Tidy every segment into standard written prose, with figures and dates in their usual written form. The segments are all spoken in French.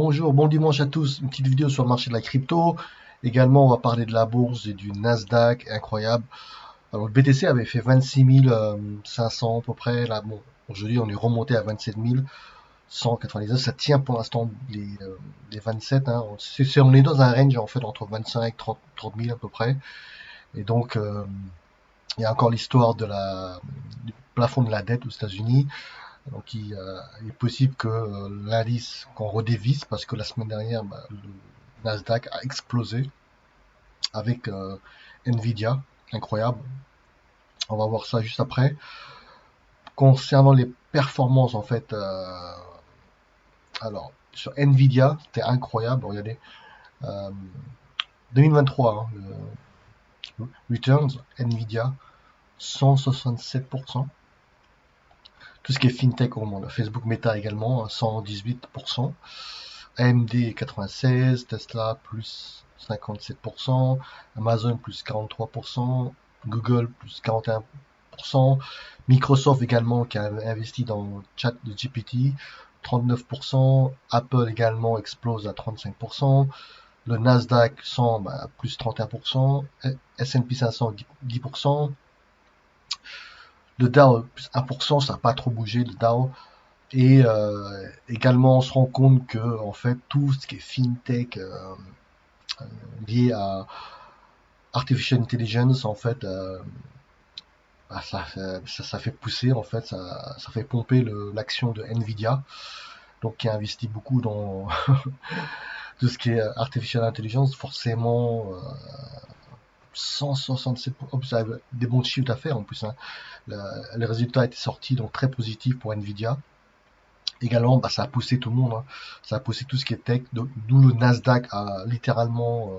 Bonjour, bon dimanche à tous. Une petite vidéo sur le marché de la crypto. Également, on va parler de la bourse et du Nasdaq, incroyable. Alors, le BTC avait fait 26 500 à peu près. Là, bon, aujourd'hui, on est remonté à 27 199. Ça tient pour l'instant les 27. Hein. On est dans un range en fait entre 25 et 30 000 à peu près. Et donc, il y a encore l'histoire du plafond de la dette aux États-Unis. Donc il est possible que l'indice qu'on redévisse parce que la semaine dernière, le Nasdaq a explosé avec Nvidia, incroyable. On va voir ça juste après. Concernant les performances en fait, alors sur Nvidia, c'était incroyable. Regardez, euh, 2023, hein, le returns Nvidia 167%. Tout ce qui est fintech au monde, Facebook Meta également 118%. AMD 96, Tesla plus 57%, Amazon plus 43%, Google plus 41%, Microsoft également qui a investi dans le chat de GPT 39%, Apple également explose à 35%, le Nasdaq 100 plus 31%, S&P 500 10%, le Dow plus 1%, ça n'a pas trop bougé le Dow. Et également, on se rend compte que en fait, tout ce qui est fintech lié à artificial intelligence, en fait, ça fait pousser, en fait, ça fait pomper l'action de Nvidia, donc qui investit beaucoup dans tout ce qui est artificial intelligence. Forcément, 167, ça a des bons chiffres d'affaires en plus. Hein. Les résultats étaient sortis, donc très positifs pour Nvidia. Également, ça a poussé tout le monde, hein. Ça a poussé tout ce qui est tech, d'où le Nasdaq a littéralement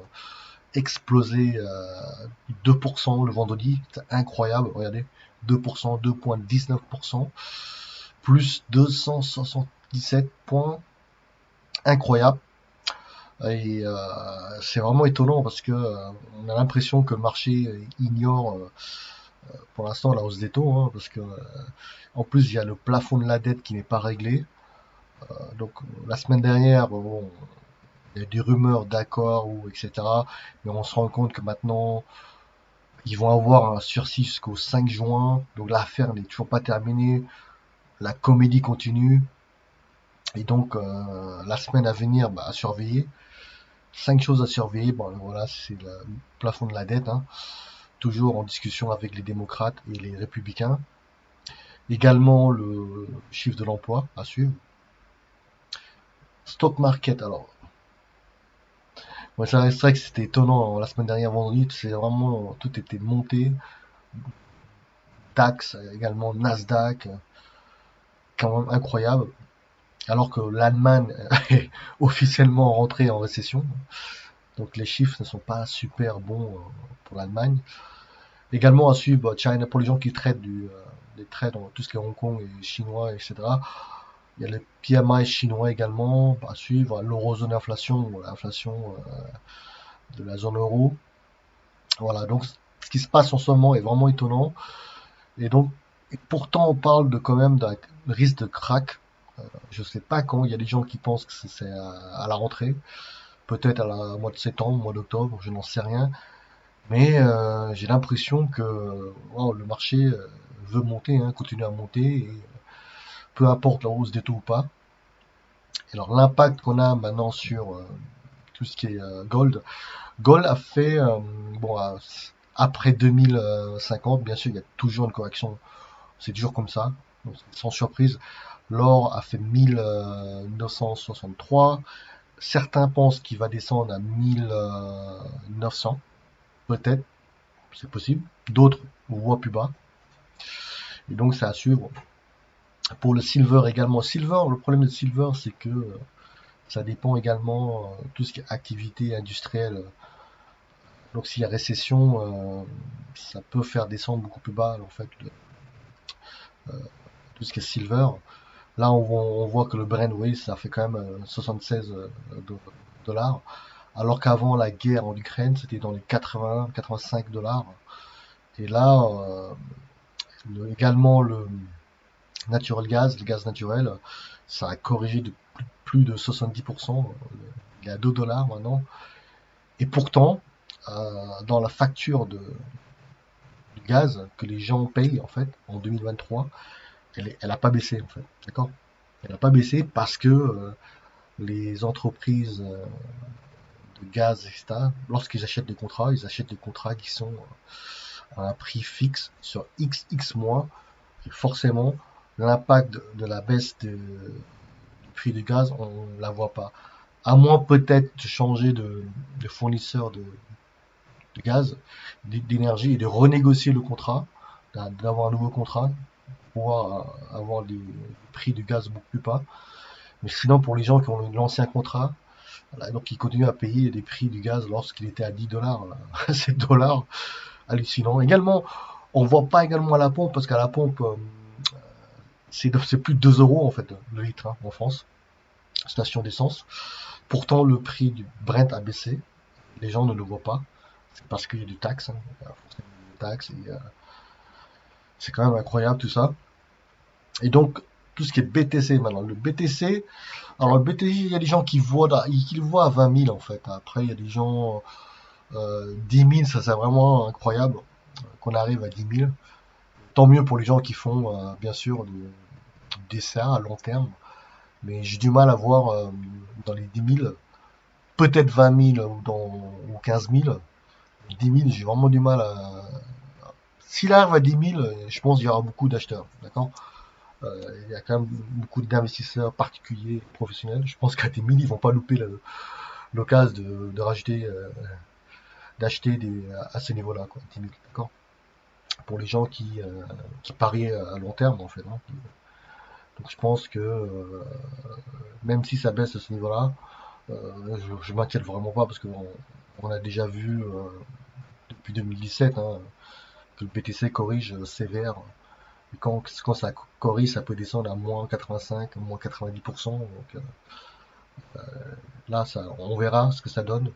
explosé 2% le vendredi. C'est incroyable, regardez, 2%, 2,19%, plus 277 points, incroyable. Et c'est vraiment étonnant parce que on a l'impression que le marché ignore pour l'instant la hausse des taux, hein, parce que en plus il y a le plafond de la dette qui n'est pas réglé. Donc la semaine dernière, bon, il y a des rumeurs d'accords ou etc. Mais on se rend compte que maintenant ils vont avoir un sursis jusqu'au 5 juin. Donc l'affaire n'est toujours pas terminée. La comédie continue. Et donc la semaine à venir, à surveiller. 5 choses à surveiller. Bon, voilà, c'est le plafond de la dette. Hein. Toujours en discussion avec les démocrates et les républicains. Également le chiffre de l'emploi à suivre. Stock market, alors ouais, c'est vrai que c'était étonnant la semaine dernière vendredi, c'est vraiment tout était monté, DAX également Nasdaq, quand même incroyable. Alors que l'Allemagne est officiellement rentrée en récession, donc les chiffres ne sont pas super bons pour l'Allemagne. Également à suivre China pour les gens qui traitent des trades dans tout ce qui est Hong Kong et chinois, etc. Il y a le PMI chinois également à suivre, l'eurozone inflation, l'inflation de la zone euro. Voilà, donc ce qui se passe en ce moment est vraiment étonnant. Et donc, et pourtant, on parle de quand même d'un risque de crack. Je sais pas quand. Il y a des gens qui pensent que c'est à la rentrée, peut-être au mois de septembre, au mois d'octobre, je n'en sais rien. Mais j'ai l'impression que wow, le marché veut monter, hein, continue à monter, et peu importe la hausse des taux ou pas. Et alors l'impact qu'on a maintenant sur tout ce qui est gold, gold a fait bon après 2050, bien sûr, il y a toujours une correction. C'est toujours comme ça, donc, sans surprise. L'or a fait 1963. Certains pensent qu'il va descendre à 1900. Peut-être, c'est possible. D'autres voient plus bas. Et donc, c'est à suivre. Pour le silver également. Silver, le problème de silver, c'est que ça dépend également de tout ce qui est activité industrielle. Donc, s'il y a récession, ça peut faire descendre beaucoup plus bas, en fait, tout ce qui est silver. Là, on voit que le Brent, oui, ça fait quand même 76 dollars. Alors qu'avant la guerre en Ukraine, c'était dans les 80, 85 dollars. Et là, également le natural gas, le gaz naturel, ça a corrigé de plus de 70%, il est à 2 dollars maintenant. Et pourtant, dans la facture du gaz que les gens payent en fait en 2023, elle n'a pas baissé en fait, d'accord? Elle n'a pas baissé parce que les entreprises de gaz, etc., lorsqu'ils achètent des contrats, ils achètent des contrats qui sont à un prix fixe sur XX mois. Et forcément, l'impact de la baisse du prix du gaz, on ne la voit pas. À moins peut-être de changer de fournisseur de gaz, d'énergie et de renégocier le contrat, d'avoir un nouveau contrat pour pouvoir avoir des prix du gaz beaucoup plus bas. Mais sinon, pour les gens qui ont l'ancien contrat, voilà, donc ils continuent à payer des prix du gaz lorsqu'il était à 10 dollars, 7 dollars, hallucinant. Également, on ne voit pas également à la pompe, parce qu'à la pompe, c'est plus de 2 euros en fait le litre hein, en France, station d'essence. Pourtant, le prix du Brent a baissé. Les gens ne le voient pas. C'est parce qu'il y a du taxe. Hein. Il y a forcément des taxes. C'est quand même incroyable tout ça. Et donc, tout ce qui est BTC maintenant. Le BTC, alors le BTC, il y a des gens qui le voient à 20 000 en fait. Après, il y a des gens, 10 000, ça c'est vraiment incroyable qu'on arrive à 10 000. Tant mieux pour les gens qui font, bien sûr, du dessin à long terme. Mais j'ai du mal à voir dans les 10 000, peut-être 20 000 ou 15 000. 10 000, j'ai vraiment du mal à. S'il arrive à 10 000, je pense qu'il y aura beaucoup d'acheteurs. D'accord? Il y a quand même beaucoup d'investisseurs particuliers, professionnels. Je pense qu'à 10 000, ils vont pas louper l'occasion de rajouter, d'acheter à ce niveau-là, quoi, 10 000. D'accord? Pour les gens qui parient à long terme, en fait. Hein. Donc je pense que même si ça baisse à ce niveau-là, je m'inquiète vraiment pas parce qu'on a déjà vu depuis 2017 hein, que le BTC corrige sévère. Et quand ça corrige, ça peut descendre à moins 85, moins 90%. Donc là, on verra ce que ça donne.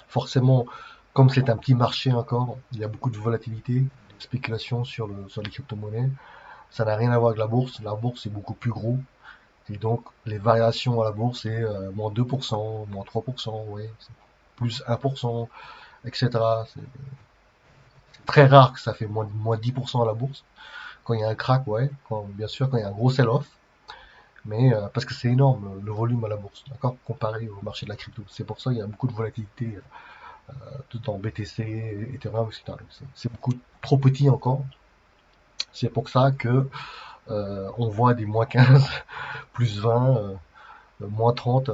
Forcément, comme c'est un petit marché encore, il y a beaucoup de volatilité, de spéculation sur les crypto-monnaies. Ça n'a rien à voir avec la bourse. La bourse est beaucoup plus gros. Et donc, les variations à la bourse, c'est moins 2%, moins 3%, ouais, plus 1%, etc. C'est très rare que ça fait moins 10% à la bourse. Quand il y a un crack, ouais, bien sûr, quand il y a un gros sell-off. Mais parce que c'est énorme le volume à la bourse, d'accord, comparé au marché de la crypto. C'est pour ça qu'il y a beaucoup de volatilité tout en BTC, Ethereum, etc. C'est beaucoup trop petit encore. C'est pour ça que on voit des moins 15, plus 20, moins 30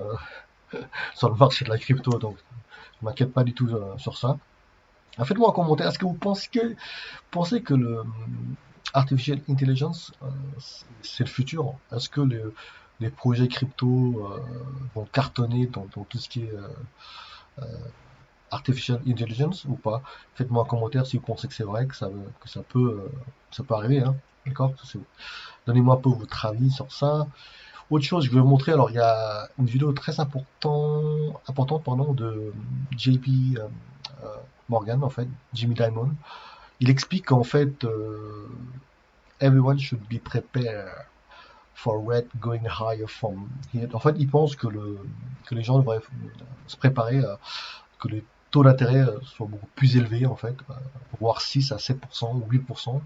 sur le marché de la crypto. Donc, je m'inquiète pas du tout sur ça. Faites-moi un commentaire. Est-ce que vous pensez que le artificial intelligence, c'est le futur? Est-ce que les projets crypto vont cartonner dans tout ce qui est artificial intelligence ou pas? Faites-moi un commentaire si vous pensez que c'est vrai, que ça peut arriver. Hein. D'accord? Donnez-moi un peu votre avis sur ça. Autre chose, je vais vous montrer. Alors, il y a une vidéo très importante pardon, de JP Morgan, en fait, Jimmy Dimon. Il explique qu'en fait, everyone should be prepared for rate going higher from here. En fait, il pense que les gens devraient se préparer à que les taux d'intérêt soient beaucoup plus élevés, en fait, voire 6 à 7% ou 8%.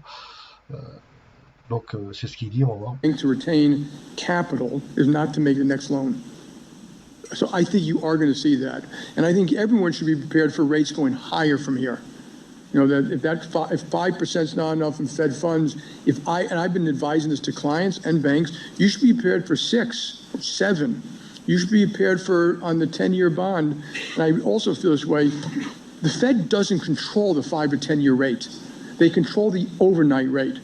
Donc, c'est ce qu'il dit, on va voir. To retain capital is not to make the next loan. So I think you are going to see that. And I think everyone should be prepared for rates going higher from here. You know, that if 5% is not enough in Fed funds, and I've been advising this to clients and banks, you should be prepared for 6 or 7. You should be prepared for on the 10-year bond. And I also feel this way. The Fed doesn't control the 5 or 10-year rate. They control the overnight rate.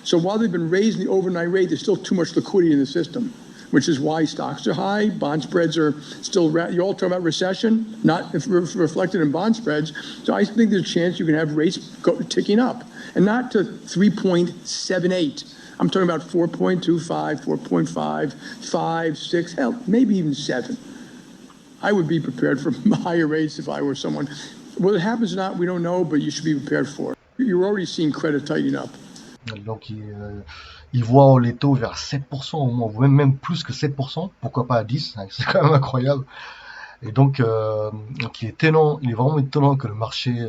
So while they've been raising the overnight rate, there's still too much liquidity in the system, which is why stocks are high, bond spreads are still, you're all talking about recession, not reflected in bond spreads. So I think there's a chance you can have rates ticking up, and not to 3.78. I'm talking about 4.25, 4.5, 5, 6, hell, maybe even 7. I would be prepared for higher rates if I were someone. Whether it happens or not, we don't know, but you should be prepared for it. You're already seeing credit tightening up. Donc, il voit les taux vers 7% au moins, ou même plus que 7%, pourquoi pas à 10, hein, c'est quand même incroyable. Et donc il est vraiment étonnant que le marché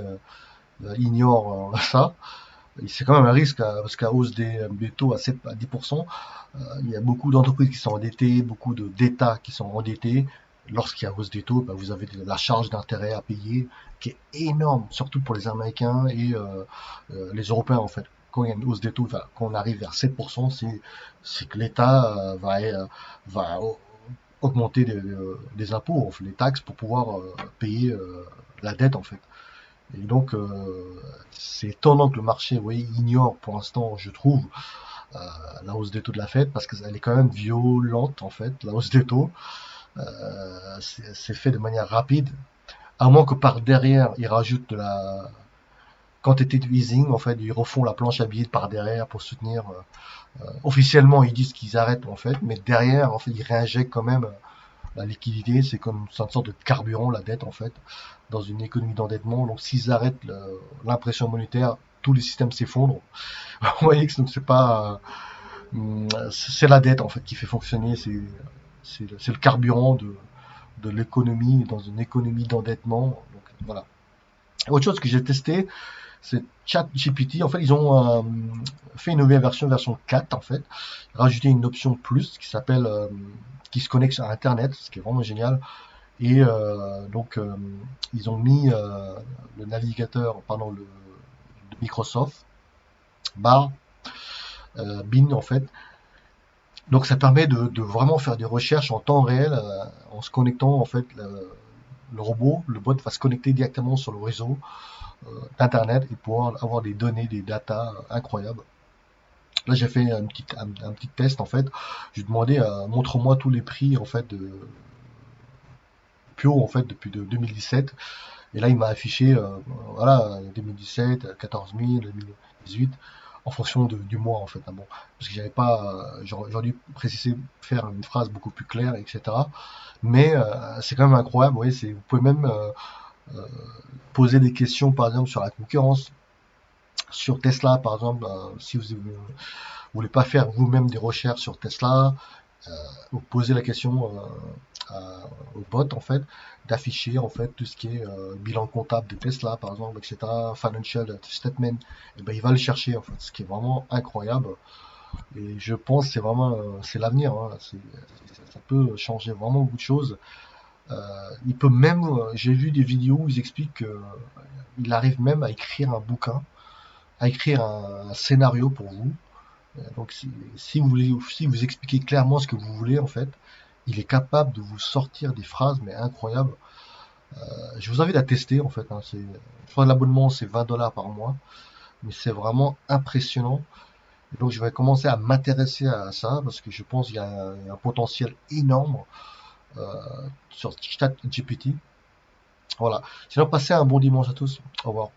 ignore ça. Et c'est quand même un risque, parce qu'à hausse des taux à 7 à 10%, il y a beaucoup d'entreprises qui sont endettées, beaucoup d'États qui sont endettés. Lorsqu'il y a hausse des taux, bah, vous avez la charge d'intérêt à payer qui est énorme, surtout pour les Américains et les Européens en fait. Quand il y a une hausse des taux, enfin, quand on arrive vers 7%, c'est que l'État va augmenter des impôts, en fait, les taxes pour pouvoir payer la dette en fait. Et donc, c'est étonnant que le marché, vous voyez, ignore pour l'instant, je trouve, euh, la hausse des taux de la Fed parce qu'elle est quand même violente en fait, la hausse des taux. C'est fait de manière rapide, à moins que par derrière ils rajoutent de la quantitative easing, en fait, ils refont la planche à billets par derrière pour soutenir. Officiellement, ils disent qu'ils arrêtent en fait, mais derrière, en fait, ils réinjectent quand même la liquidité. C'est une sorte de carburant, la dette en fait, dans une économie d'endettement. Donc, s'ils arrêtent l'impression monétaire, tous les systèmes s'effondrent. Vous voyez que donc c'est pas, c'est la dette en fait qui fait fonctionner. C'est le carburant de l'économie dans une économie d'endettement. Donc voilà. Autre chose que j'ai testé, c'est ChatGPT. En fait, ils ont fait une nouvelle version 4 en fait, rajouté une option plus qui s'appelle qui se connecte à Internet, ce qui est vraiment génial. Et ils ont mis le navigateur, pardon, de Microsoft, Bing en fait. Donc ça permet de vraiment faire des recherches en temps réel en se connectant en fait le robot, le bot va se connecter directement sur le réseau d'internet et pouvoir avoir des données, des datas incroyables. Là j'ai fait un petit test en fait. J'ai demandé montre-moi tous les prix en fait de Pio en fait depuis 2017 et là il m'a affiché voilà 2017 14 000 2018 en fonction du mois en fait, hein, bon, parce que j'avais pas j'aurais dû préciser, faire une phrase beaucoup plus claire, etc. Mais c'est quand même incroyable. Vous voyez, vous pouvez même euh, poser des questions par exemple sur la concurrence, sur Tesla par exemple, si vous voulez pas faire vous-même des recherches sur Tesla, vous posez la question au bot en fait d'afficher en fait tout ce qui est bilan comptable de Tesla par exemple, etc., financial statement, et ben il va le chercher en fait, ce qui est vraiment incroyable. Et je pense que c'est vraiment c'est l'avenir, hein. Ça peut changer vraiment beaucoup de choses. Il peut même, j'ai vu des vidéos où ils expliquent qu'il arrive même à écrire un bouquin, à écrire un scénario pour vous. Donc si vous voulez, si vous expliquez clairement ce que vous voulez en fait, il est capable de vous sortir des phrases mais incroyables. Je vous invite à tester en fait, hein. Je crois que l'abonnement c'est 20 $ par mois, mais c'est vraiment impressionnant. Et donc je vais commencer à m'intéresser à ça parce que je pense qu'il y a un potentiel énorme sur ChatGPT. Voilà. Sinon, passez un bon dimanche à tous. Au revoir.